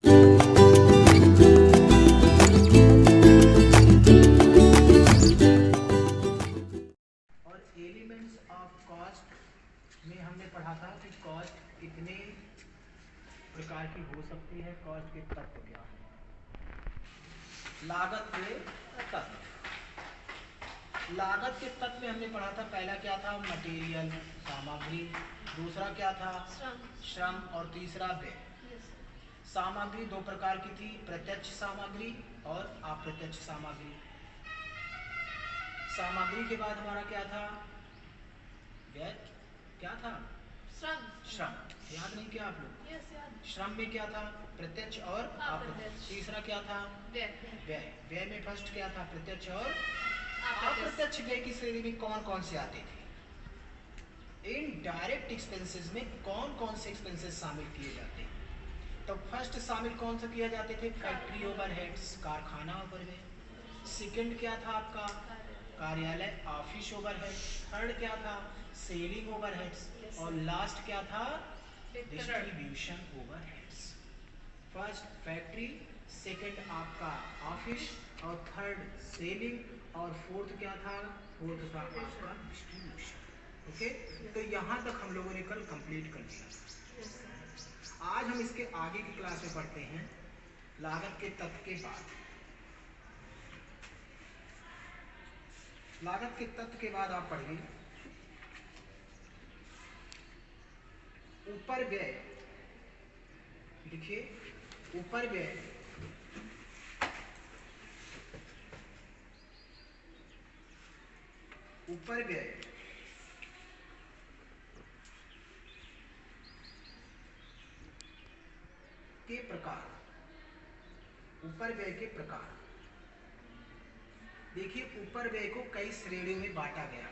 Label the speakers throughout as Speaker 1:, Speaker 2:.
Speaker 1: और elements of cost में हमने पढ़ा था कि कॉस्ट कितने प्रकार की हो सकती है, कॉस्ट के तत्व क्या है। लागत के तत्व, लागत के तत्व में हमने पढ़ा था, पहला क्या था, मटेरियल सामग्री, दूसरा क्या था, श्रम, और तीसरा व्यय। सामग्री दो प्रकार की थी, प्रत्यक्ष सामग्री और अप्रत्यक्ष सामग्री। सामग्री के बाद हमारा क्या था, व्यय, क्या था, श्रम। याद नहीं किया आप लोग? श्रम में क्या था, प्रत्यक्ष और अप्रत्यक्ष। तीसरा क्या था, व्यय। व्यय में फर्स्ट क्या था, प्रत्यक्ष और अप्रत्यक्ष। व्यय की श्रेणी में कौन कौन से आते थे? इन डायरेक्ट एक्सपेंसेस में कौन कौन से एक्सपेंसेस शामिल किए जाते हैं? तो फर्स्ट शामिल कौन सा किए जाते थे, फैक्ट्री ओवरहेड्स, कारखाना ओवरहेड। सेकंड क्या था आपका, कार्यालय ऑफिस ओवरहेड। थर्ड क्या था, सेलिंग ओवरहेड्स। और लास्ट क्या था, distribution overheads. First factory, second आपका ऑफिस, और थर्ड सेलिंग, और फोर्थ क्या था, फोर्थ था आपका डिस्ट्रीब्यूशन। ओके, तो यहाँ तक हम लोगों ने कल कंप्लीट कर दिया। आज हम इसके आगे की क्लास में पढ़ते हैं लागत के तत्व के बाद। लागत के तत्व के बाद आप पढ़िए ऊपर व्यय। लिखिए ऊपर व्यय, ऊपर व्यय के प्रकार। ऊपर व्यय के प्रकार, देखिए ऊपर व्यय को कई श्रेणियों में बांटा गया।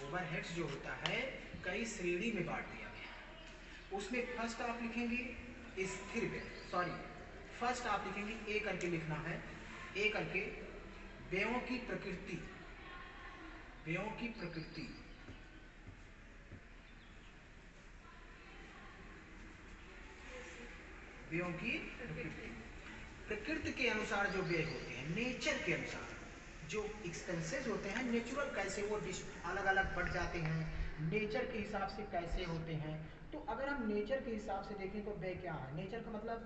Speaker 1: ओवरहेड्स जो होता है कई श्रेणी में बांट दिया गया। उसमें फर्स्ट आप लिखेंगे स्थिर व्यय, सॉरी फर्स्ट आप लिखेंगे ए करके लिखना है, ए करके व्ययों की प्रकृति। व्ययों की प्रकृति, व्ययों की प्रकृति। प्रकृति के अनुसार जो व्यय होते हैं, नेचर के अनुसार जो एक्सपेंसेस होते हैं, नेचुरल कैसे वो अलग अलग बढ़ जाते हैं, नेचर के हिसाब से कैसे होते हैं। तो अगर हम नेचर के हिसाब से देखें तो व्यय क्या है, नेचर का मतलब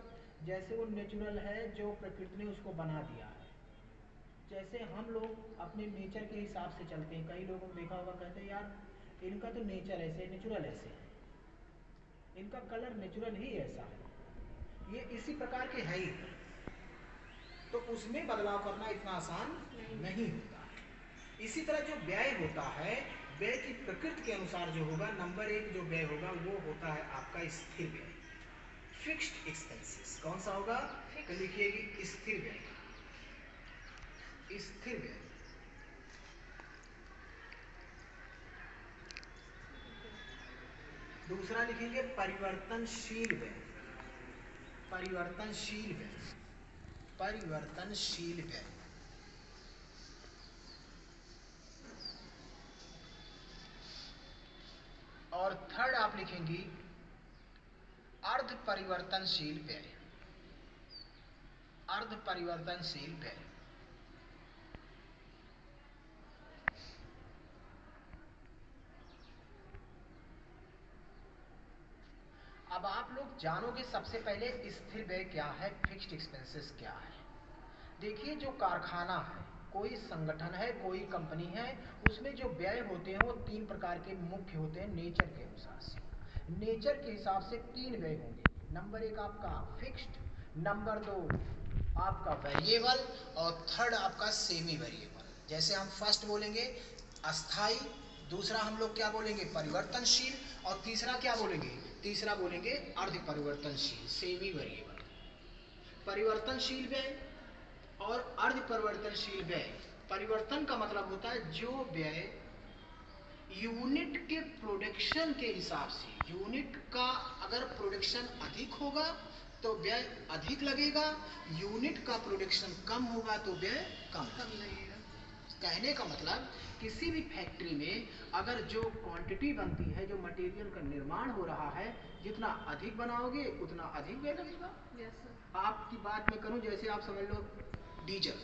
Speaker 1: जैसे वो नेचुरल है, जो प्रकृति ने उसको बना दिया है। जैसे हम लोग अपने नेचर के हिसाब से चलते हैं, कई लोगों को देखा होगा, कहते हैं यार इनका तो नेचर ऐसे, नेचुरल ऐसे है, इनका कलर नेचुरल ही ऐसा है, ये इसी प्रकार के है ही, तो उसमें बदलाव करना इतना आसान नहीं होता है। इसी तरह जो व्यय होता है, व्यय की प्रकृति के अनुसार जो होगा, नंबर एक जो व्यय होगा वो होता है आपका स्थिर व्यय, फिक्स्ड एक्सपेंसेस। कौन सा होगा, तो लिखिएगी स्थिर व्यय, स्थिर व्यय। दूसरा लिखेंगे परिवर्तनशील व्यय, परिवर्तनशील व्यय, परिवर्तनशील व्यय। और थर्ड आप लिखेंगी अर्ध परिवर्तनशील व्यय, अर्ध परिवर्तनशील व्यय। अब आप लोग जानोगे सबसे पहले स्थिर व्यय क्या है, फिक्स्ड एक्सपेंसेस क्या है। देखिए जो कारखाना है, कोई संगठन है, कोई कंपनी है, उसमें जो व्यय होते हैं वो तीन प्रकार के मुख्य होते हैं नेचर के अनुसार से। नेचर के हिसाब से तीन व्यय होंगे, नंबर एक आपका फिक्स्ड, नंबर दो आपका वेरिएबल, और थर्ड आपका सेमी वेरिएबल। जैसे हम फर्स्ट बोलेंगे अस्थाई, दूसरा हम लोग क्या बोलेंगे परिवर्तनशील, और तीसरा क्या बोलेंगे, तीसरा बोलेंगे अर्ध परिवर्तनशील, सेमी वेरिएबल। परिवर्तनशील व्यय और अर्ध परिवर्तनशील व्यय, परिवर्तन का मतलब होता है जो व्यय यूनिट के प्रोडक्शन के हिसाब से, यूनिट का अगर प्रोडक्शन अधिक होगा तो व्यय अधिक लगेगा, यूनिट का प्रोडक्शन कम होगा तो व्यय कम लगेगा। कहने का मतलब किसी भी फैक्ट्री में अगर जो क्वांटिटी बनती है, जो मटेरियल का निर्माण हो रहा है, जितना अधिक बनाओगे उतना अधिक व्यय लगेगा। आपकी बात मैं करूं, जैसे आप समझ लो डीजल,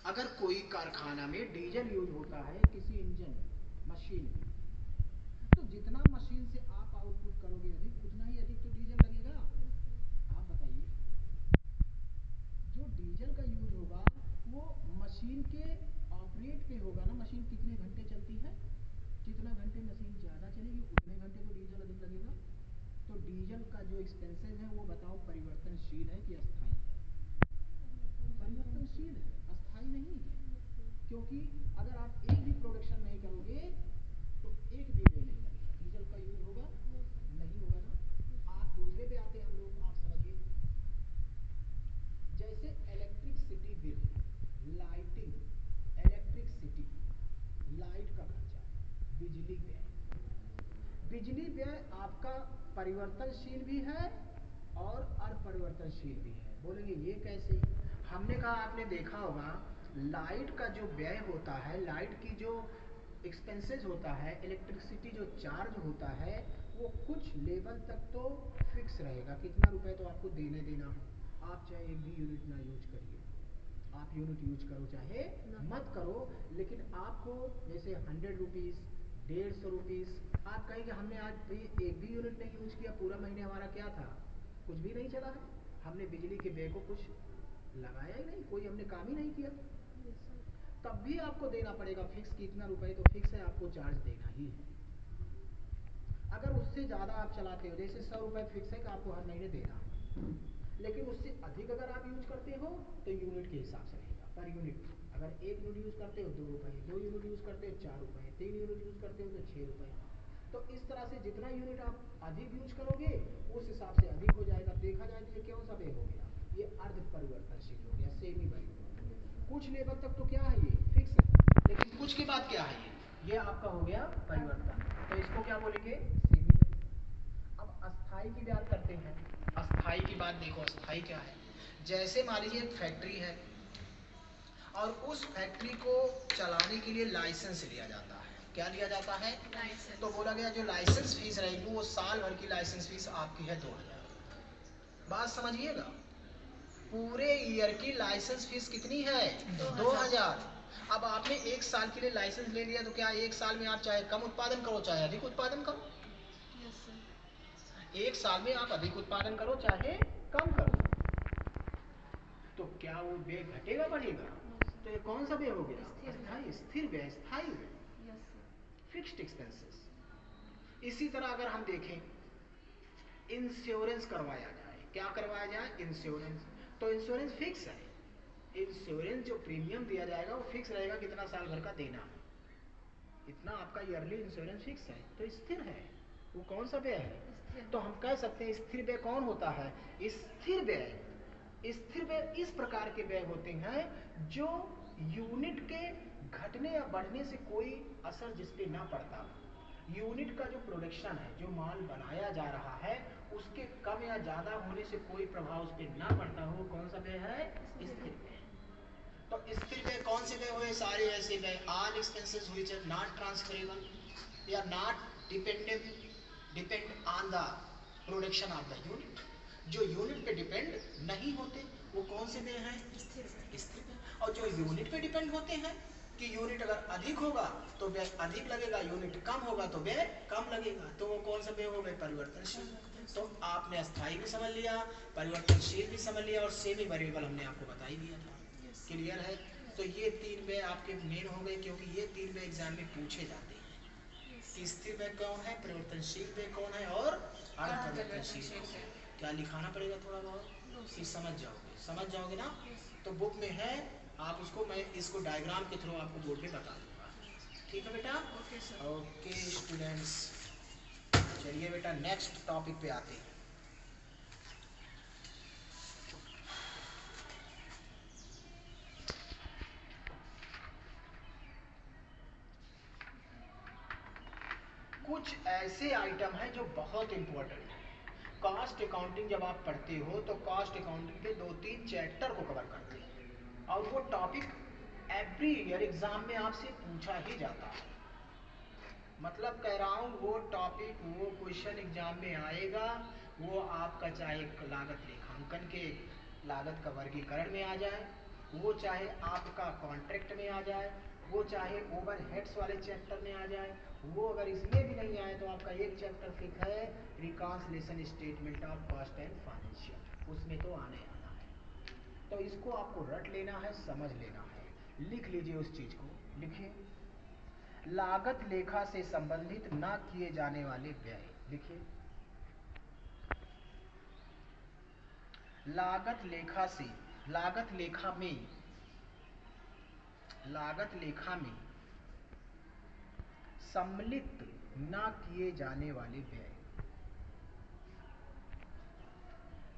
Speaker 1: अगर कोई कारखाना में डीजल यूज होता है किसी इंजन मशीन में, तो जितना मशीन से आप आउटपुट करोगे अधिक, उतना ही अधिक तो डीजल लगेगा। आप बताइए, जो डीजल का यूज होगा वो मशीन के ऑपरेट पे होगा ना, मशीन कितने घंटे चलती है, जितना घंटे मशीन ज़्यादा चलेगी उतने घंटे तो डीजल अधिक लगेगा। तो डीजल का जो एक्सपेंसेस है वो बताओ परिवर्तनशील है कि अस्थाई है? परिवर्तनशील है, अस्थाई नहीं है। क्योंकि अगर आप एक भी प्रोडक्शन नहीं करोगे तो एक भी डे नहीं लगेगा, डीजल का यूज होगा नहीं होगा ना। आप दूसरे पे आते हैं हम लोग, आप समझिए, जैसे electricity bill, lighting, electricity, light का खर्चा, बिजली व्यय। बिजली व्यय आपका परिवर्तनशील भी है और अपरिवर्तनशील भी है। बोलेंगे ये कैसे? हमने कहा, आपने देखा होगा लाइट का जो व्यय होता है, लाइट की जो एक्सपेंसेस होता है, इलेक्ट्रिसिटी जो चार्ज होता है, वो कुछ लेवल तक तो फिक्स रहेगा, कितना रुपए तो आपको देने देना हो। आप चाहे एक भी यूनिट ना यूज करिए, आप यूनिट यूज करो चाहे मत करो, लेकिन आपको जैसे 100 रुपीज़, 150 रुपीज़, आप कहेंगे हमने आज भी एक भी यूनिट नहीं यूज किया, पूरा महीने हमारा क्या था, कुछ भी नहीं चला है, हमने बिजली के व्यय को कुछ लगाया ही नहीं, कोई हमने काम ही नहीं किया, तब भी आपको देना पड़ेगा फिक्स, कि इतना रुपए तो फिक्स है, आपको चार्ज देना ही है। अगर उससे ज़्यादा आप चलाते हो, जैसे 100 रुपए फिक्स है कि आपको हर महीने देना है, लेकिन उससे अधिक अगर आप यूज करते हो तो यूनिट के हिसाब से रहेगा, पर यूनिट। अगर एक यूनिट यूज करते हो 2 रुपए, 2 यूनिट यूज करते हो 4 रुपए, 3 यूनिट यूज करते हो तो 6 रुपए। तो इस तरह से जितना यूनिट आप अधिक यूज करोगे उस हिसाब से अधिक हो जाएगा। देखा जाए तो ये कौन सा व्यय हो गया, ये अर्ध परिवर्तनशील हो गया, सेमी वैल्यू। कुछ लेवल तक तो क्या है, ये फिक्स है, लेकिन कुछ के बाद क्या है, ये आपका हो गया परिवर्तन, तो इसको क्या बोलेंगे, सेमी वैल्यू। अब अस्थाई की बात करते हैं। अस्थाई की बात देखो, अस्थाई क्या है? जैसे मान लीजिए एक फैक्ट्री है और उस फैक्ट्री को चलाने के लिए लाइसेंस लिया जाता है। क्या लिया जाता है? लाइसेंस। तो बोला गया जो लाइसेंस फीस रहेगी वो साल भर की लाइसेंस फीस आपकी है 2000। बात समझिएगा, पूरे ईयर की लाइसेंस फीस कितनी है? 2000। अब आपने एक साल के लिए लाइसेंस ले लिया, तो क्या एक साल में आप चाहे कम उत्पादन करो चाहे अधिक उत्पादन करो? एक साल में आप अधिक उत्पादन करो चाहे कम करो, तो क्या वो व्यय घटेगा बढ़ेगा? तो ये कौन सा व्यय हो गया? अस्थाई, स्थिर व्यय, स्थायी व्यय, फिक्स्ड एक्सपेंसेस। इसी तरह अगर हम देखें, इंश्योरेंस करवाया जाए, क्या करवाया जाए? इंश्योरेंस। तो इंश्योरेंस फिक्स है, इंश्योरेंस जो प्रीमियम दिया जाएगा वो फिक्स रहेगा, कितना साल भर का देना है, इतना आपका ईयरली इंश्योरेंस फिक्स है, तो स्थिर है। वो कौन सा व्यय है? तो हम कह सकते हैं स्थिर व्यय कौन होता है? स्थिर व्यय, स्थिर व्यय इस प्रकार के व्यय होते हैं जो यूनिट के घटने या बढ़ने से कोई असर जिस पे ना पड़ता हो। यूनिट का जो प्रोडक्शन है, जो माल बनाया जा रहा है, उसके कम या ज्यादा होने से कोई प्रभाव उस पर ना पड़ता हो, कौन सा व्यय है? स्थिर व्यय। तो स्थिर व्यय कौन से व्यय हुए? सारे ऐसे व्यय, all expenses which are not transferable या not depend on the production of the unit, जो यूनिट पे डिपेंड नहीं होते, वो कौन से व्यय हैं? स्थिर व्यय। और जो यूनिट पे डिपेंड होते हैं कि यूनिट अगर अधिक होगा तो व्यय अधिक लगेगा, यूनिट कम होगा तो व्यय कम लगेगा, तो वो कौन सा व्यय हो गए? परिवर्तनशील। तो आपने अस्थाई भी समझ लिया, परिवर्तनशील भी समझ लिया, और सेमी वेरिएबल हमने आपको बता ही दिया था। क्लियर है? तो ये 3 व्यय आपके मेन हो गए, क्योंकि ये 3 व्यय एग्जाम में पूछे जाते हैं कि स्थिर व्यय कौन है, परिवर्तनशील व्यय कौन है और अपरिवर्तनशील कौन है। क्या लिखाना पड़ेगा थोड़ा बहुत, कि समझ जाओगे ना? तो बुक में है, आप उसको, मैं इसको डायग्राम के थ्रू आपको बोर्ड पे बता दूंगा। ठीक है बेटा? ओके स्टूडेंट्स, चलिए बेटा नेक्स्ट टॉपिक पे आते हैं। कुछ ऐसे आइटम हैं जो बहुत इंपॉर्टेंट है। कॉस्ट अकाउंटिंग जब आप पढ़ते हो तो कॉस्ट अकाउंटिंग के 2-3 चैप्टर को कवर करते हैं, और वो टॉपिक एवरी ईयर एग्जाम में आपसे पूछा ही जाता है। मतलब कह रहा हूँ वो टॉपिक, वो क्वेश्चन एग्जाम में आएगा, वो आपका चाहे लागत लेखांकन के लागत का वर्गीकरण में आ जाए, वो चाहे आपका कॉन्ट्रैक्ट में आ जाए, वो चाहे ओवरहेड्स वाले चैप्टर में आ जाए, वो अगर इसमें भी नहीं आए तो आपका एक चैप्टर फिक्स है, reconciliation statement of cost and financial, उसमें तो आने आना है। तो इसको आपको रट लेना है, समझ लेना है। लिख लीजिए उस चीज को, लिखिए लागत लेखा से संबंधित ना किए जाने वाले व्यय, लिखिए लागत लेखा से, लागत लेखा में सम्मिलित ना किए जाने वाले व्यय,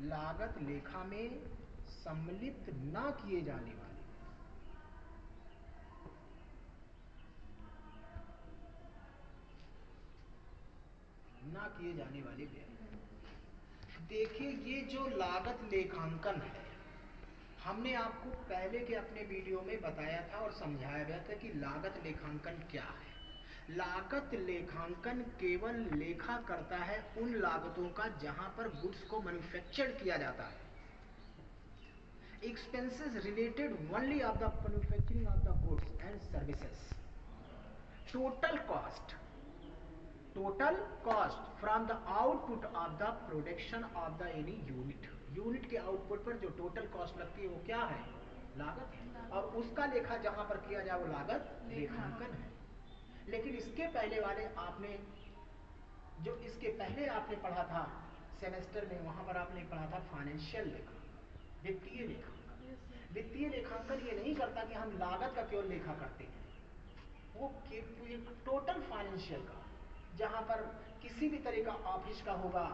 Speaker 1: लागत लेखा में सम्मिलित ना किए जाने वाले, ना किए जाने वाले व्यय। देखिए ये जो लागत लेखांकन है, हमने आपको पहले के अपने वीडियो में बताया था और समझाया गया था कि लागत लेखांकन क्या है। लागत लेखांकन केवल लेखा करता है उन लागतों का जहां पर गुड्स को मैन्युफैक्चर किया जाता है। Expenses related only of the manufacturing of the goods and services. Total cost from the output of the production of the any unit के आउटपुट पर जो टोटल कॉस्ट लगती है वो क्या है? लागत है। और उसका लेखा जहां पर किया जाए वो लागत लेखांकन है। लेकिन इसके पहले वाले आपने जो इसके पहले आपने पढ़ा था सेमेस्टर में, वहां पर आपने पढ़ा था फाइनेंशियल लेखांकन, वित्तीय लेखांकन। वित्तीय लेखांकन ये नहीं करता कि हम लागत का केवल लेखा करते हैं, वो टोटल फाइनेंशियल का, जहां पर किसी भी तरह का ऑफिस का होगा,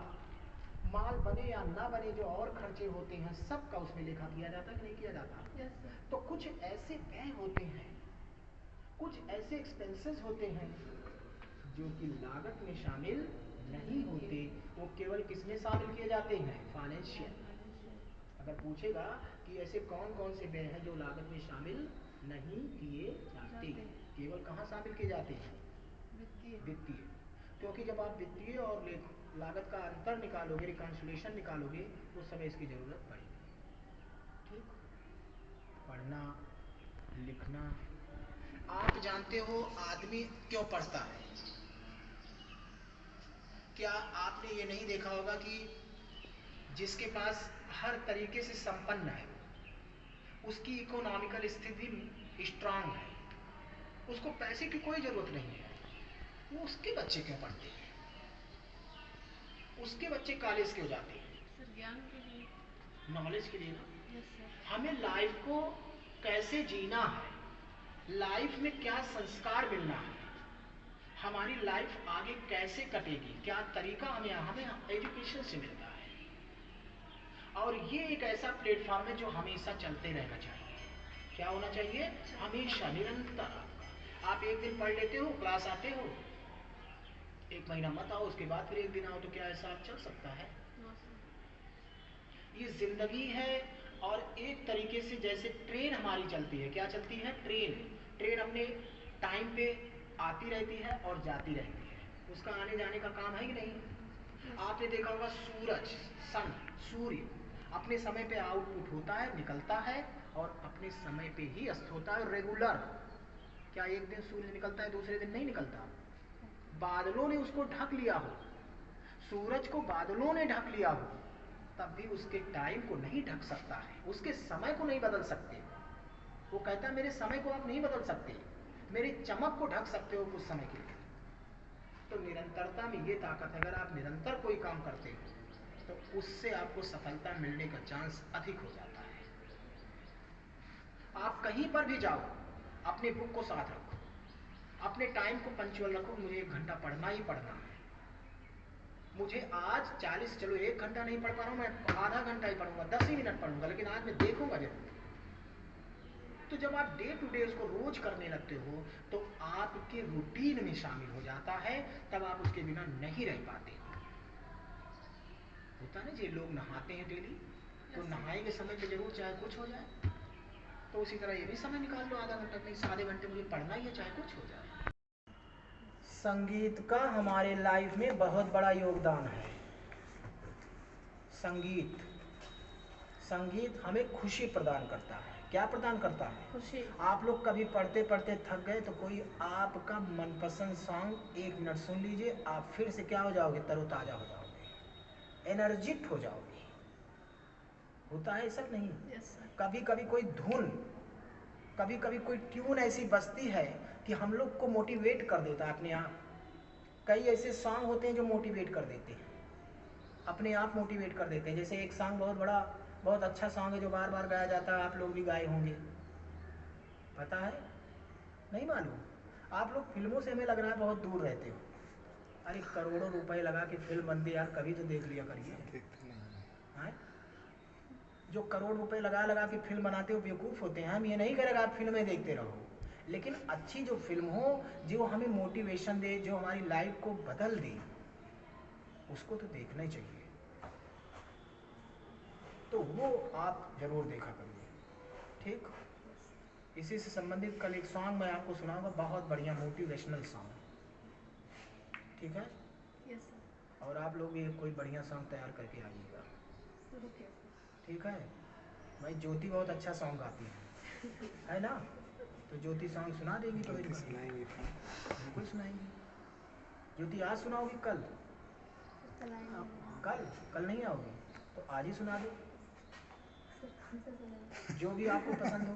Speaker 1: माल बने या ना बने जो और खर्चे होते हैं सबका उसमें लेखा किया जाता है कि नहीं किया जाता? yes, तो कुछ ऐसे व्यय होते हैं, कुछ ऐसे एक्सपेंसेस होते हैं जो कि लागत में शामिल नहीं होते, वो केवल किसमें शामिल किए जाते हैं? फाइनेंशियल। अगर पूछेगा कि ऐसे कौन कौन से व्यय हैं जो लागत में शामिल नहीं किए जाते, केवल कहाँ शामिल किए जाते हैं? वित्तीय। क्योंकि जब आप वित्तीय और लागत का अंतर निकालोगे, रिकॉन्सिलिएशन निकालोगे, उस समय इसकी जरूरत पड़ेगी। ठीक, पढ़ना लिखना। आप जानते हो आदमी क्यों पढ़ता है? क्या आपने ये नहीं देखा होगा कि जिसके पास हर तरीके से संपन्न है, उसकी इकोनॉमिकल स्थिति स्ट्रांग है, उसको पैसे की कोई जरूरत नहीं है, वो उसके बच्चे क्यों पढ़ते हैं? उसके बच्चे कॉलेज क्यों जाते हैं? सर ज्ञान के लिए, नॉलेज के लिए ना। Yes sir. हमें लाइफ को कैसे जीना है, लाइफ में क्या संस्कार मिलना है, हमारी लाइफ आगे कैसे कटेगी, क्या तरीका हमें एजुकेशन से मिलता है। और ये एक ऐसा प्लेटफॉर्म है जो हमेशा चलते रहना चाहिए। क्या होना चाहिए? हमेशा, निरंतर। आप एक दिन पढ़ लेते हो, क्लास आते हो, एक महीना मत आओ, उसके बाद फिर एक दिन आओ, तो क्या ऐसा चल सकता है? ये जिंदगी है। और एक तरीके से जैसे ट्रेन हमारी चलती है, क्या चलती है? ट्रेन अपने टाइम पे आती रहती है और जाती रहती है, उसका आने जाने का काम है कि नहीं? आपने देखा होगा सूरज, सूर्य अपने समय पे आउटपुट होता है, निकलता है, और अपने समय पे ही अस्त होता है, रेगुलर। क्या एक दिन सूर्य निकलता है दूसरे दिन नहीं निकलता? बादलों ने उसको ढक लिया हो, सूरज को बादलों ने ढक लिया हो, तब भी उसके टाइम को नहीं ढक सकता है, उसके समय को नहीं बदल सकते। वो कहता है मेरे समय को आप नहीं बदल सकते, मेरी चमक को ढक सकते हो कुछ समय के लिए। तो निरंतरता में ये ताकत है। अगर आप निरंतर कोई काम करते हो तो उससे आपको सफलता मिलने का चांस अधिक हो जाता है। आप कहीं पर भी जाओ, अपने बुक को साथ रखो, अपने टाइम को पंक्चुअल रखो, मुझे 1 घंटा पढ़ना ही पढ़ना है। मुझे आज 40, चलो 1 घंटा नहीं पढ़ पा रहा हूँ, मैं आधा घंटा ही पढ़ूंगा, 10 ही मिनट पढ़ूंगा, लेकिन आज मैं देखूंगा जरूर। तो जब आप डे टू डे उसको रोज करने लगते हो तो आपके रूटीन में शामिल हो जाता है, तब आप उसके बिना नहीं रह पाते। होता है ना, जो लोग नहाते हैं डेली, तो नहाए के समय पे जरूर चाहे कुछ हो जाए, तो उसी तरह ये भी समय निकाल लो आधा घंटा, नहीं आधे घंटे मुझे पढ़ना ही है, चाहे कुछ हो जाए। संगीत का हमारे लाइफ में बहुत बड़ा योगदान है। संगीत संगीत हमें खुशी प्रदान करता है। क्या प्रदान करता है? खुशी। आप लोग कभी पढ़ते पढ़ते थक गए तो कोई आपका मनपसंद सॉन्ग 1 मिनट सुन लीजिए, आप फिर से क्या हो जाओगे? तरोताजा हो जाओगे, एनर्जिट हो जाओगे। होता है ऐसा नहीं? yes, कभी कभी कोई धुन, कभी कभी कोई ट्यून ऐसी बजती है कि हम लोग को मोटिवेट कर देता है अपने आप। कई ऐसे सॉन्ग होते हैं जो मोटिवेट कर देते हैं, अपने आप मोटिवेट कर देते हैं। जैसे एक सॉन्ग बहुत अच्छा सॉन्ग है जो बार बार गाया जाता है, आप लोग भी गाए होंगे, पता है? नहीं मालूम? आप लोग फिल्मों से हमें लग रहा है बहुत दूर रहते हो। अरे करोड़ों रुपए लगा के फिल्म बनती है यार, कभी तो देख लिया करिए। जो करोड़ रुपए लगा लगा के फिल्म बनाते हो बेवकूफ़ होते हैं। हम ये नहीं करेंगे आप फिल्में देखते रहो, लेकिन अच्छी जो फिल्म हो, जो हमें मोटिवेशन दे, जो हमारी लाइफ को बदल दे, उसको तो देखना ही चाहिए। तो वो आप जरूर देखा करिए, ठीक? इसी से संबंधित कल एक सॉन्ग मैं आपको सुनाऊंगा, बहुत बढ़िया मोटिवेशनल सॉन्ग, ठीक है? yes, और आप लोग भी कोई बढ़िया सॉन्ग तैयार करके आइएगा, ठीक है? भाई ज्योति बहुत अच्छा सॉन्ग गाती है ना? तो ज्योति सॉन्ग सुना देगी तो सुनाएंगे, बिल्कुल सुनाएंगी। ज्योति आज सुनाओगी कल? कल नहीं आओगी तो आज ही सुना दो, जो भी आपको पसंद हो।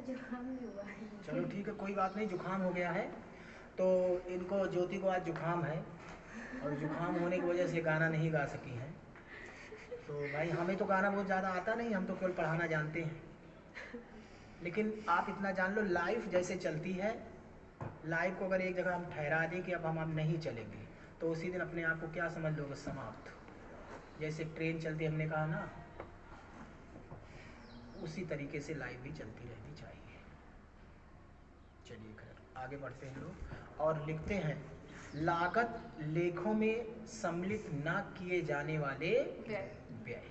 Speaker 1: जुकाम भी हुआ है। चलो ठीक है, कोई बात नहीं, जुकाम हो गया है तो इनको, ज्योति को आज जुकाम है और जुकाम होने की वजह से गाना नहीं गा सकी हैं। तो भाई हमें तो गाना बहुत ज़्यादा आता नहीं, हम तो केवल पढ़ाना जानते हैं। लेकिन आप इतना जान लो, लाइफ जैसे चलती है, लाइफ को अगर एक जगह हम ठहरा दें कि अब हम नहीं चलेंगे, तो उसी दिन अपने आप को क्या समझ लोगे? समाप्त। जैसे ट्रेन चलती, हमने कहा ना, उसी तरीके से लाइफ भी चलती रहनी चाहिए। चलिए खैर आगे बढ़ते हैं लोग और लिखते हैं, लागत लेखों में सम्मिलित न किए जाने वाले व्यय।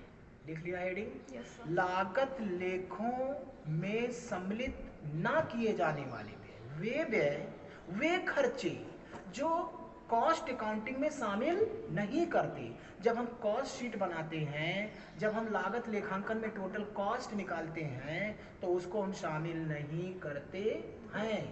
Speaker 1: लिख लिया हेडिंग? yes, लागत लेखों में सम्मिलित न किए जाने वाले व्यय, वे खर्चे जो कॉस्ट अकाउंटिंग में शामिल नहीं करते। जब हम कॉस्ट शीट बनाते हैं, जब हम लागत लेखांकन में टोटल कॉस्ट निकालते हैं, तो उसको हम शामिल नहीं करते हैं।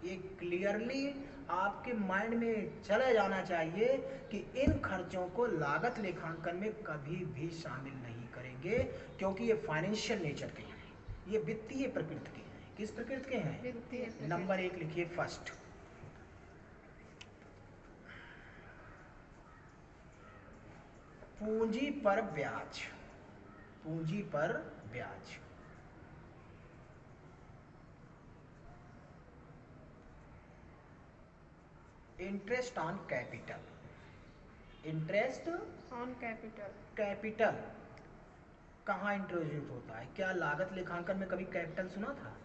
Speaker 1: ये क्लियरली आपके माइंड में चला जाना चाहिए कि इन खर्चों को लागत लेखांकन में कभी भी शामिल नहीं करेंगे, क्योंकि ये फाइनेंशियल नेचर के हैं, ये वित्तीय प्रकृति के हैं। किस प्रकृति के हैं? नंबर 1 लिखिए, फर्स्ट, पूंजी पर ब्याज। पूंजी पर ब्याज, interest on capital. Interest on capital, capital कहाँ इंट्रोड्यूस होता है? क्या लागत लेखांकन में कभी कैपिटल सुना था?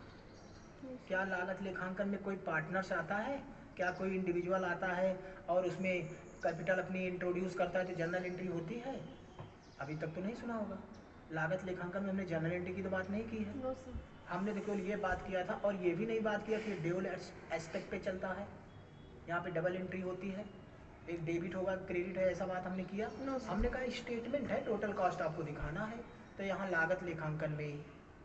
Speaker 1: क्या लागत लेखांकन में कोई पार्टनर्स आता है? क्या कोई इंडिविजुअल आता है और उसमें कैपिटल अपनी इंट्रोड्यूस करता है तो जनरल एंट्री होती है? अभी तक तो नहीं सुना होगा। लागत लेखांकन में हमने जनरल एंट्री की तो बात नहीं की है। हमने तो केवल ये बात किया था, और ये भी नहीं बात किया कि ड्यूल एस्पेक्ट पे चलता है, यहाँ पे डबल एंट्री होती है, एक डेबिट होगा क्रेडिट है, ऐसा बात हमने किया? हमने कहा स्टेटमेंट है, टोटल कॉस्ट आपको दिखाना है। तो यहाँ लागत लेखांकन में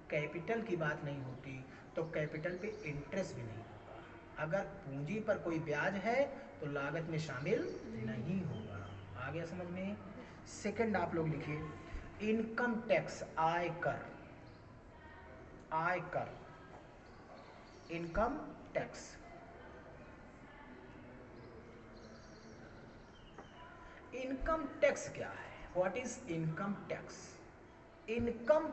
Speaker 1: कैपिटल की बात नहीं होती, तो कैपिटल पे इंटरेस्ट भी नहीं होगा। अगर पूंजी पर कोई ब्याज है तो लागत में शामिल नहीं होगा। आ गया समझ में? सेकंड आप लोग लिखिए, इनकम टैक्स, आयकर। आयकर, इनकम टैक्स। इनकम टैक्स क्या है? What is income tax? Income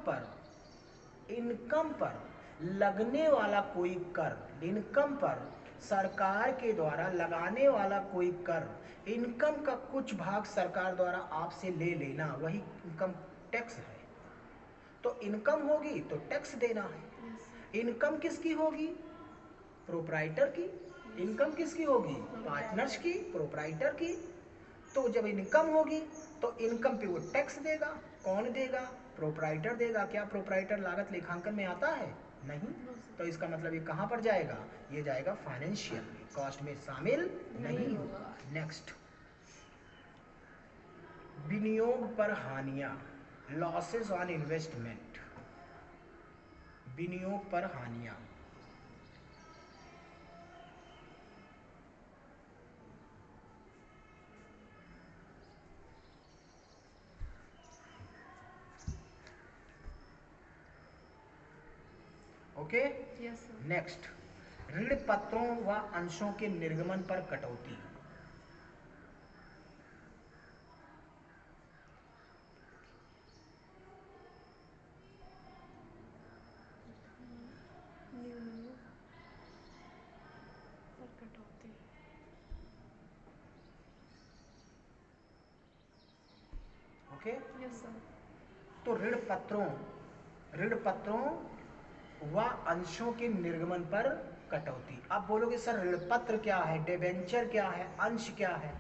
Speaker 1: पर लगने वाला कोई कर, इनकम पर सरकार के द्वारा लगाने वाला कोई कर, इनकम का कुछ भाग सरकार द्वारा आपसे ले लेना, वही इनकम टैक्स है। तो इनकम होगी तो टैक्स देना है। इनकम किसकी होगी? प्रोप्राइटर की। इनकम किसकी होगी? पार्टनर्स की, प्रोप्राइटर की। तो जब इनकम होगी तो इनकम पे वो टैक्स देगा। कौन देगा? प्रोप्राइटर देगा। क्या प्रोप्राइटर लागत लेखांकन में आता है? नहीं। तो इसका मतलब ये कहाँ पर जाएगा? ये जाएगा फाइनेंशियल में, कॉस्ट में शामिल नहीं होगा। नेक्स्ट, विनियोग पर हानियां, लॉसेस ऑन इन्वेस्टमेंट। विनियोग पर हानियां, ओके। नेक्स्ट, ऋण पत्रों व अंशों के निर्गमन पर कटौती। ओके। तो ऋण पत्रों व अंशों के निर्गमन पर कटौती। अब बोलोगे सर ऋण पत्र क्या है, डिबेंचर क्या है, अंश क्या है?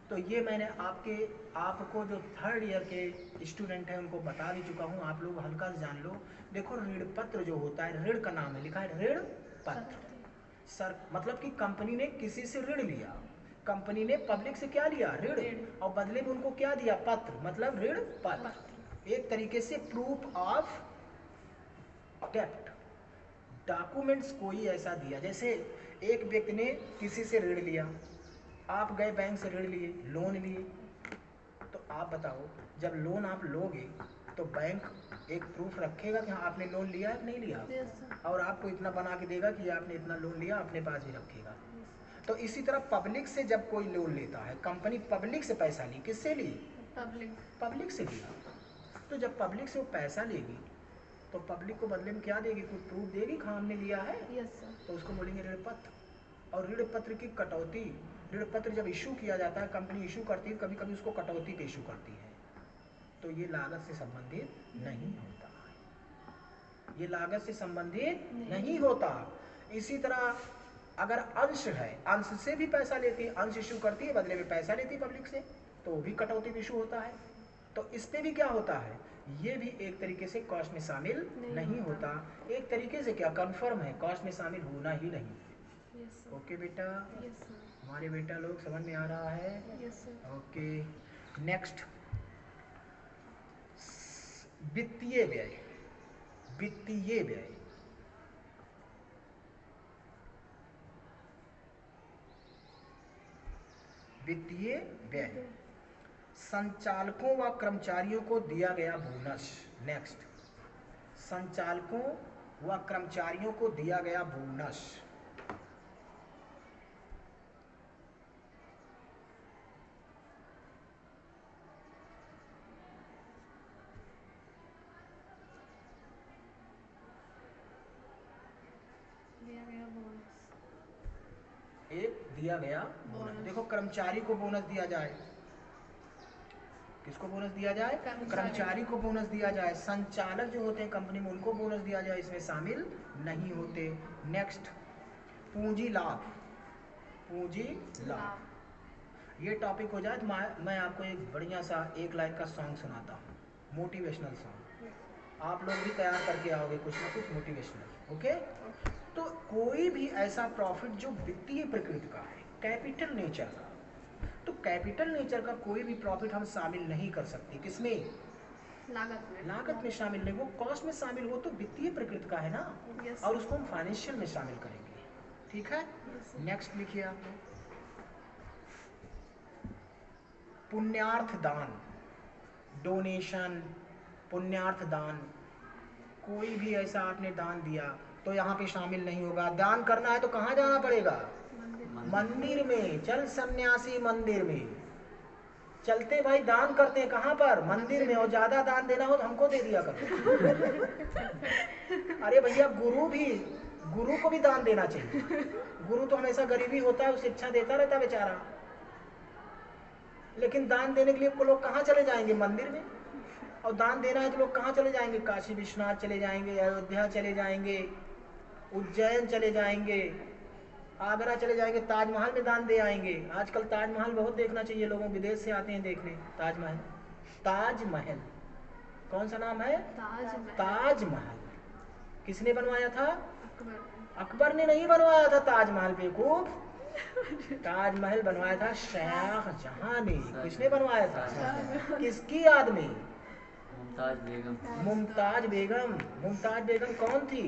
Speaker 1: तो ये मैंने आपको जो थर्ड ईयर के स्टूडेंट हैं उनको बता भी चुका हूँ, आप लोग हल्का से जान लो। देखो ऋण पत्र जो होता है, ऋण का नाम है, लिखा है ऋण पत्र। सर मतलब कि कंपनी ने किसी से ऋण लिया, कंपनी ने पब्लिक से क्या लिया? ऋण, और बदले में उनको क्या दिया? पत्र, मतलब ऋण पत्र। एक तरीके से प्रूफ ऑफ डेप्ट, डॉक्यूमेंट्स कोई ऐसा दिया। जैसे एक व्यक्ति ने किसी से ऋण लिया, आप गए बैंक से ऋण लिए, लोन लिए, तो आप बताओ जब लोन आप लोगे तो बैंक एक प्रूफ रखेगा कि हाँ आपने लोन लिया है नहीं लिया, और आपको इतना बना के देगा कि आपने इतना लोन लिया, अपने पास भी रखेगा। तो इसी तरह पब्लिक से जब कोई लोन लेता है, कंपनी पब्लिक से पैसा ली, किससे ली? पब्लिक से लिया। तो जब पब्लिक से वो पैसा लेगी तो पब्लिक को बदले में क्या देगी? कुछ प्रूफ देगी कि हमने लिया है। तो उसको बोलेंगे ऋण पत्र। और ऋण पत्र की कटौती, ऋण पत्र जब इशू किया जाता है, कंपनी इशू करती है, कभी कभी उसको कटौती पे इशू करती है, तो ये लागत से संबंधित नहीं होता, ये लागत से संबंधित नहीं होता। इसी तरह अगर अंश है, अंश से भी पैसा लेती है, अंश इशू करती है, बदले में पैसा लेती है पब्लिक से, तो भी कटौती पे इशू होता है। तो इस पे भी क्या होता है? ये भी एक तरीके से कॉस्ट में शामिल नहीं होता। एक तरीके से क्या कंफर्म है, कॉस्ट में शामिल होना ही नहीं। ओके बेटा, हमारे बेटा लोग समझ में आ रहा है? ओके। नेक्स्ट, वित्तीय व्यय। वित्तीय व्यय, वित्तीय व्यय, संचालकों व कर्मचारियों को दिया गया बोनस। नेक्स्ट, संचालकों व कर्मचारियों को दिया गया बोनस। एक दिया गया बोनस। देखो कर्मचारी को बोनस दिया जाए, किसको बोनस दिया जाए? कर्मचारी को बोनस दिया जाए। संचालक जो होते हैं कंपनी में, उनको बोनस दिया जाए, इसमें शामिल नहीं होते। नेक्स्ट, पूंजी लाभ। पूंजी लाभ, ये टॉपिक हो जाए तो मैं आपको एक बढ़िया सा एक लाइन का सॉन्ग सुनाता हूँ, मोटिवेशनल सॉन्ग। आप लोग भी तैयार करके आओगे कुछ ना कुछ मोटिवेशनल। ओके। तो कोई भी ऐसा प्रॉफिट जो वित्तीय प्रकृति का है, कैपिटल नेचर का, तो कैपिटल नेचर का कोई भी प्रॉफिट हम शामिल नहीं कर सकते। किसमें? लागत में शामिल नहीं। वो कॉस्ट में शामिल हो तो वित्तीय प्रकृति का है ना, और उसको हम फाइनेंशियल में शामिल करेंगे। ठीक है। नेक्स्ट लिखिए आप लोग, पुण्यार्थ दान, डोनेशन, पुण्यार्थ दान। कोई भी ऐसा आपने दान दिया तो यहाँ पे शामिल नहीं होगा। दान करना है तो कहाँ जाना पड़ेगा? मंदिर में। चल सन्यासी मंदिर में चलते भाई, दान करते हैं कहाँ पर? मंदिर में। और ज्यादा दान देना हो तो हमको दे दिया करो। अरे भैया, गुरु को भी दान देना चाहिए। गुरु तो हमेशा गरीबी होता है, वो शिक्षा देता रहता है बेचारा, लेकिन दान देने के लिए लोग कहाँ चले जाएंगे? मंदिर में। और दान देना है तो लोग कहाँ चले जाएंगे? काशी विश्वनाथ चले जाएंगे, अयोध्या चले जाएंगे, उज्जैन चले जाएंगे, आगरा चले जाएंगे, ताजमहल में दान दे आएंगे। आजकल ताजमहल बहुत देखना चाहिए लोगों, विदेश से आते हैं देखने ताजमहल। ताजमहल कौन सा नाम है? ताजमहल किसने बनवाया था? अकबर ने नहीं बनवाया था ताजमहल, बेवकूफ। ताजमहल बनवाया था शाहजहां ने। किसने बनवाया था? किसकी याद में?
Speaker 2: मुमताज बेगम।
Speaker 1: मुमताज बेगम। मुमताज बेगम कौन थी?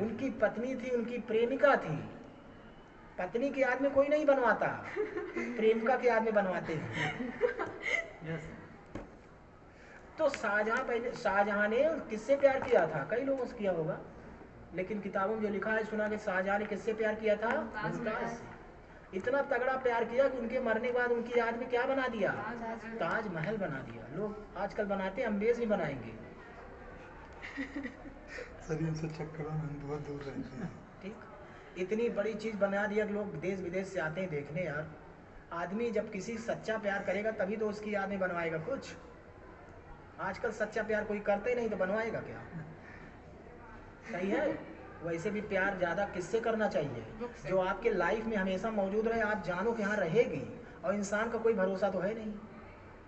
Speaker 1: उनकी पत्नी थी, उनकी प्रेमिका थी। पत्नी की याद में कोई नहीं बनवाता, प्रेमिका की याद में बनवाते हैं। तो शाहजहां ने किससे प्यार किया था? कई लोगों से किया होगा, लेकिन किताबों में जो लिखा है सुना कि शाहजहां ने किससे प्यार किया था? मुमताज से। इतना तगड़ा प्यार किया कि उनके मरने के बाद उनकी याद में क्या बना दिया? ताजमहल बना दिया। लोग आजकल बनाते हैं, हम बेस भी बनाएंगे।
Speaker 3: सर इनसे चक्करों में हम बहुत दूर रहते हैं।
Speaker 1: ठीक, इतनी बड़ी चीज बना दिया कि लोग देश विदेश से आते हैं देखने। यार आदमी जब किसी सच्चा प्यार करेगा तभी तो उसकी याद में बनवाएगा कुछ। आजकल सच्चा प्यार कोई करते ही नहीं तो बनवाएगा क्या? सही है। वैसे भी प्यार ज्यादा किससे करना चाहिए? जो आपके लाइफ में हमेशा मौजूद रहे, आप जानो कि हाँ रहेगी। और इंसान का कोई भरोसा तो है नहीं,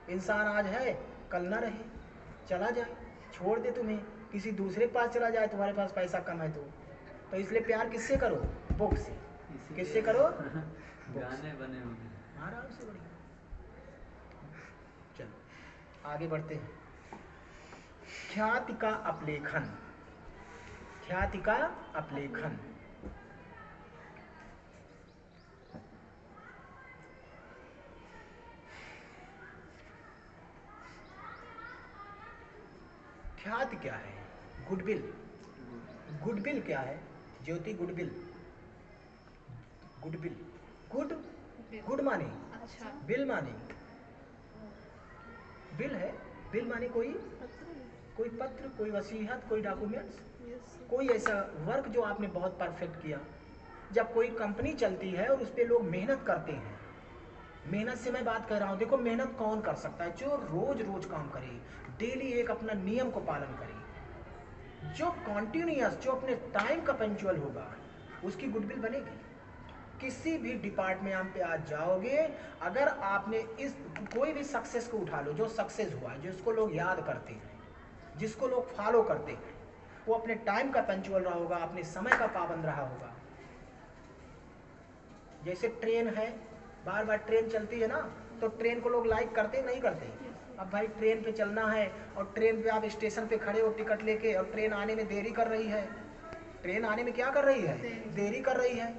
Speaker 1: इंसान आज है कल ना रहे, चला जाए, छोड़ दे, तुम्हें किसी दूसरे के पास चला जाए, तुम्हारे पास पैसा कम है तो इसलिए प्यार किससे करो? बुक से। किससे करो?
Speaker 2: गाने बने होंगे
Speaker 1: आराम से। बढ़िया, चलो आगे बढ़ते हैं। ख्याति का अपलेखन। ख्याति का अपलेखन। ख्याति क्या है? गुडविल। गुडविल क्या है ज्योति? गुडविल, गुडविल, गुड, गुड माने, अच्छा, बिल माने, बिल है। बिल माने कोई पत्र, कोई वसीयत, कोई डॉक्यूमेंट्स, कोई ऐसा वर्क जो आपने बहुत परफेक्ट किया। जब कोई कंपनी चलती है और उस पर लोग मेहनत करते हैं, मेहनत से मैं बात कर रहा हूँ, देखो मेहनत कौन कर सकता है? जो रोज रोज काम करे, डेली एक अपना नियम को पालन करे, जो कॉन्टिन्यूअस, जो अपने टाइम का पंक्चुअल होगा, उसकी गुडविल बनेगी। किसी भी डिपार्टमेंट पे आज जाओगे, अगर आपने इस कोई भी सक्सेस को उठा लो, जो सक्सेस हुआ है, जिसको लोग याद करते हैं, जिसको लोग फॉलो करते हैं, वो अपने टाइम का पंक्चुअल रहा होगा, अपने समय का पाबंद रहा होगा। जैसे ट्रेन है, बार बार ट्रेन चलती है ना, तो ट्रेन को लोग लाइक करते नहीं करते? अब भाई ट्रेन पे चलना है और ट्रेन पे आप स्टेशन पे खड़े हो टिकट लेके, और ट्रेन आने में देरी कर रही है। ट्रेन आने में क्या कर रही है? देरी कर रही है।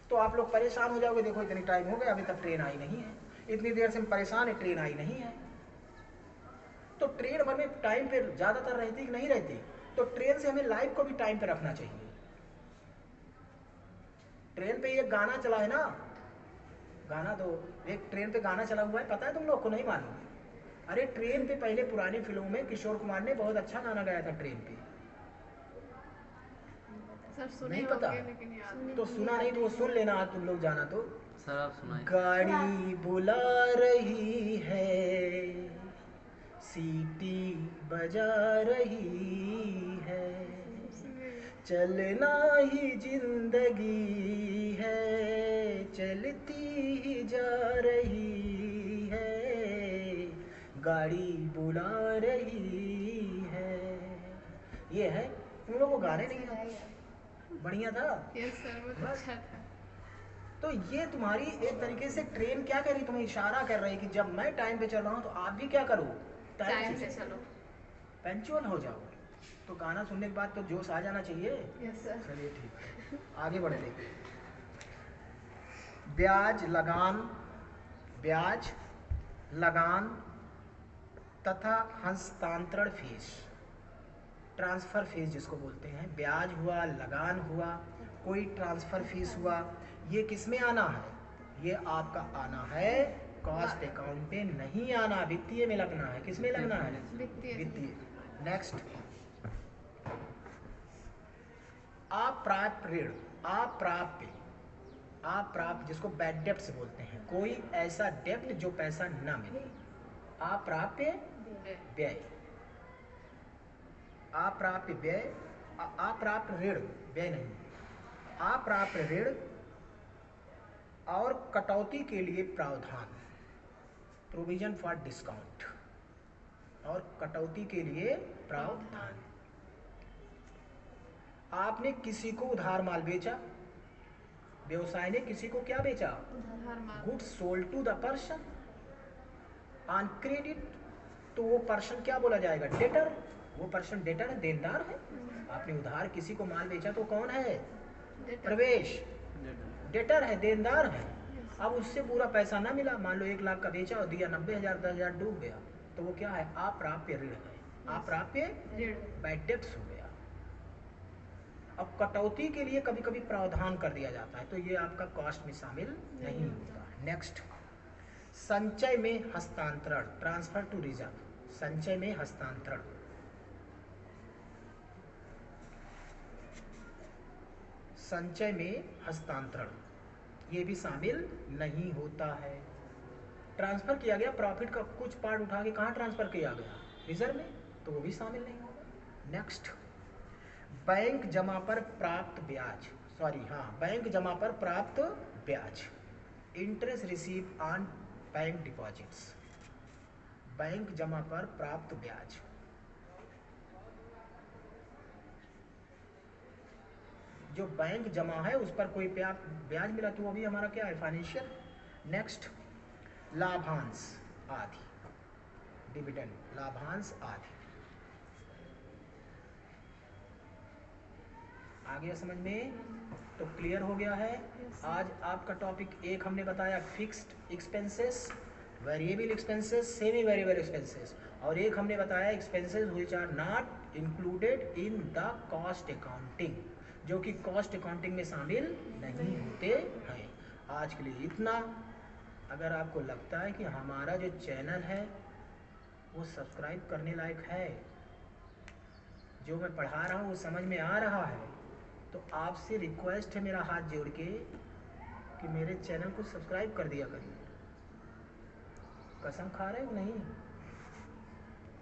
Speaker 1: तो आप लोग परेशान हो जाओगे, देखो इतनी टाइम हो गया अभी तक ट्रेन आई नहीं है, इतनी देर से हम परेशान है, ट्रेन आई नहीं है। तो ट्रेन हमें टाइम पे ज्यादातर रहती कि नहीं रहती? तो ट्रेन से हमें लाइफ को भी टाइम पे रखना चाहिए। ट्रेन पे एक गाना चला है ना, गाना तो एक ट्रेन पे गाना चला हुआ है, पता है तुम लोग को? नहीं मालूम? अरे ट्रेन पे पहले पुरानी फिल्मों में किशोर कुमार ने बहुत अच्छा गाना गाया था ट्रेन पे। नहीं पता? तो सुना नहीं तो वो सुन लेना तुम लोग जाना तो।
Speaker 2: सर आप सुनाइए।
Speaker 1: गाड़ी बुला रही है, सीटी बजा रही है, चलना ही जिंदगी है, चलती ही जा रही है, गाड़ी बुला रही है। ये है। तुम लोगों को गाने नहीं आते? बढ़िया था।
Speaker 4: यस सर, बहुत अच्छा था।
Speaker 1: तो ये तुम्हारी एक तरीके से ट्रेन क्या कर रही, तुम्हें इशारा कर रही कि जब मैं टाइम पे चल रहा हूँ तो आप भी क्या करो?
Speaker 4: टाइम से चलो,
Speaker 1: पंक्चुअल हो जाओ। तो गाना सुनने के बाद तो जोश आ जाना चाहिए।
Speaker 4: Yes sir.
Speaker 1: चलिए ठीक है, आगे बढ़ते। ब्याज लगान, ब्याज लगान तथा हस्तांतरण फीस, ट्रांसफर फीस जिसको बोलते हैं। ब्याज हुआ, लगान हुआ, कोई ट्रांसफर फीस हुआ, ये किस में आना है? ये आपका आना है कॉस्ट अकाउंट में नहीं आना, वित्तीय में लगना है। किस में लगना है? वित्तीय। नेक्स्ट, अप्राप्य ऋण, अप्राप्य, अप्राप्य जिसको बैड डेप्ट से बोलते हैं, कोई ऐसा डेप्ट जो पैसा ना मिले। अप्राप्य व्यय, अप्राप्य व्यय, अप्राप्य ऋण, व्यय नहीं, अप्राप्य ऋण और कटौती के लिए प्रावधान, प्रोविजन फॉर डिस्काउंट, और कटौती के लिए प्रावधान। आपने किसी को उधार माल बेचा, व्यवसाय ने किसी को क्या बेचा, goods sold to the person on credit, तो वो पर्सन क्या बोला जाएगा, डेटर। वो पर्सन डेटर है, देनदार है। आपने उधार किसी को माल बेचा तो कौन है, प्रवेश, डेटर है, देनदार है। अब उससे पूरा पैसा ना मिला, मान लो 1 लाख का बेचा और दिया 90,000, 10,000 डूब गया, तो वो क्या है, अप्राप्य ऋण है, अप्राप्य बैड डेट्स हो गया। अब कटौती के लिए कभी कभी प्रावधान कर दिया जाता है, तो ये आपका कॉस्ट में शामिल नहीं होता। नेक्स्ट, संचय में हस्तांतरण, ट्रांसफर टू रिजर्व, संचय में हस्तांतरण। संचय में हस्तांतरण ये भी शामिल नहीं होता है। ट्रांसफर किया गया प्रॉफिट का कुछ पार्ट उठा के कहाँ ट्रांसफर किया गया, रिजर्व में, तो वो भी शामिल नहीं होगा। नेक्स्ट, बैंक जमा पर प्राप्त ब्याज, बैंक जमा पर प्राप्त ब्याज, interest receive on bank deposits, bank जमा पर प्राप्त ब्याज। जो बैंक जमा है उस पर कोई ब्याज मिला तो वो भी हमारा क्या है, फाइनेंशियल। नेक्स्ट, लाभांश आदि, डिविडेंड, लाभांश आदि। आ गया समझ में, तो क्लियर हो गया है। आज आपका टॉपिक 1 हमने बताया fixed expenses, variable expenses, semi variable expenses, और 1 हमने बताया expenses which are not included in the cost accounting, जो कि कॉस्ट अकाउंटिंग में शामिल नहीं होते हैं। आज के लिए इतना। अगर आपको लगता है कि हमारा जो चैनल है वो सब्सक्राइब करने लायक है, जो मैं पढ़ा रहा हूँ वो समझ में आ रहा है, तो आपसे रिक्वेस्ट है मेरा हाथ जोड़ के कि मेरे चैनल को सब्सक्राइब कर दिया करिए। कसम खा रहे हो नहीं,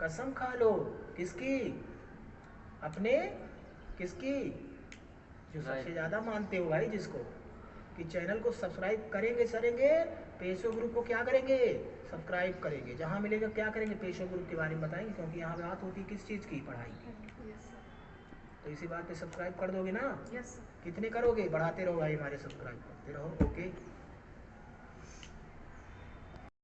Speaker 1: कसम खा लो। किसकी, अपने, किसकी, जो सबसे ज़्यादा मानते हो भाई, जिसको, कि चैनल को सब्सक्राइब करेंगे सरेंगे, पेशो ग्रुप को क्या करेंगे, सब्सक्राइब करेंगे। जहाँ मिलेगा क्या करेंगे, पेशो ग्रुप के बारे में बताएंगे, क्योंकि यहाँ बात होती है किस चीज़ की, पढ़ाई की। तो इसी बात पे सब्सक्राइब कर दोगे ना, कितने करोगे, बढ़ाते रहो भाई, हमारे सब्सक्राइब करते रहो। ओके।